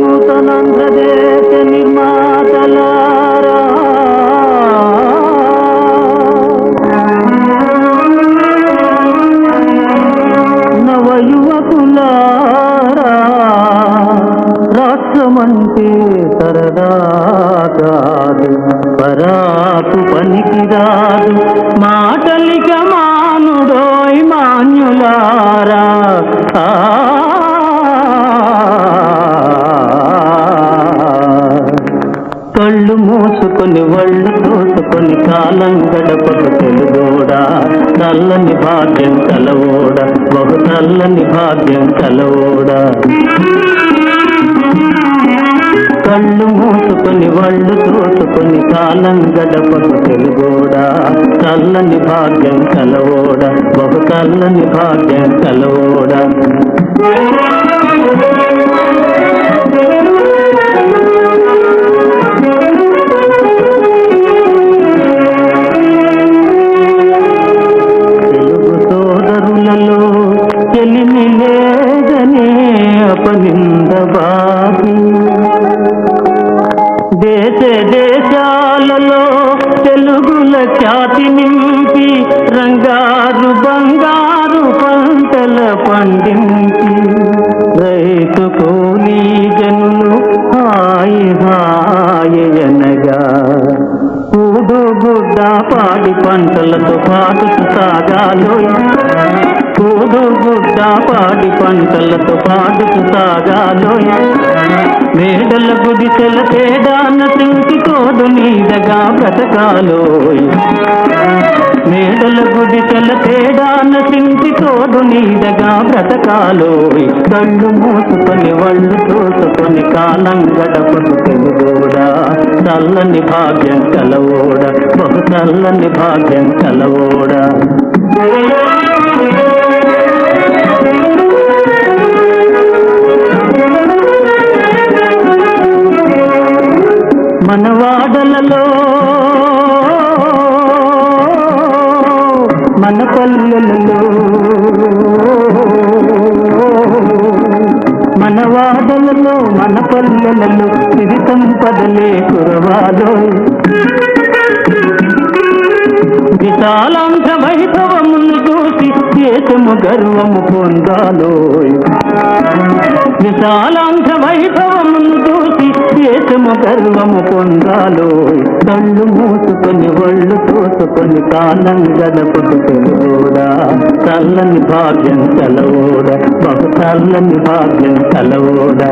నూతనాంధ్రదేశ నిర్మాతలారా, నవయువకులారా, రాష్ట్రమంటే సరదా కాదు, పరాకు పనికిరాదు, మాటలిక మానుడోయ్ మాన్యులారా. కళ్ళు మూసుకొని వళ్ళు తోసుకొని కాలం గడపకు తెలుగోడా, చల్లని భాగ్యం కలవోడా, బహు చల్లని భాగ్యం కలవోడా. కళ్ళు మూసుకొని వళ్ళు తోసుకొని కాలం గడపకు తెలుగోడా, చల్లని భాగ్యం కలవోడా, బహు చల్లని భాగ్యం కలవోడా. తెలుగు సోదరులలో చెలిమి లేదనే అపనిందబాగి, దేశ దేశాలలో తెలుగుల ఖ్యాతి నింపి, రంగారు బంగారు పంటల పండించి, రైతు కూలీ జనులు హాయి హాయి అనగా, కూడు గుడ్డ పాడి పంటలతో పాటుకు సాగాలోయ్, కూడు గుడ్డ పాడి పంటలతో పాటుకు సాగాలోయ్. మేడల గుడిసెల తేడాన సింకి తోడు నీడగా బ్రతకాలోయ్, మేడల గుడిసెల తేడాన సింకి తోడు నీడగా బ్రతకాలోయ్. కళ్ళు మూసుకొని వళ్ళు తోసుకొని కాలం గడపకు తెలుగోడా, చల్లని భాగ్యం కలవోడా, బహు చల్లని భాగ్యం కలవోడా. మన వాడలలో మన పల్లెలలో, మన వాడలలో మన పల్లెలలో సిరి సంపదలే కురవాలో, విశాలాంశ వైభవమును చూసి దేశము గర్వము పొందాలో, విశాలాంశ వైభవమును చూసి దేశము గర్వము పొందాలో. కళ్ళు మూసుకొని వళ్ళు తోసుకొని కాలం గడపకు తెలుగోడా, చల్లని భాగ్యం కలవోడా, బహు చల్లని భాగ్యం కలవోడా.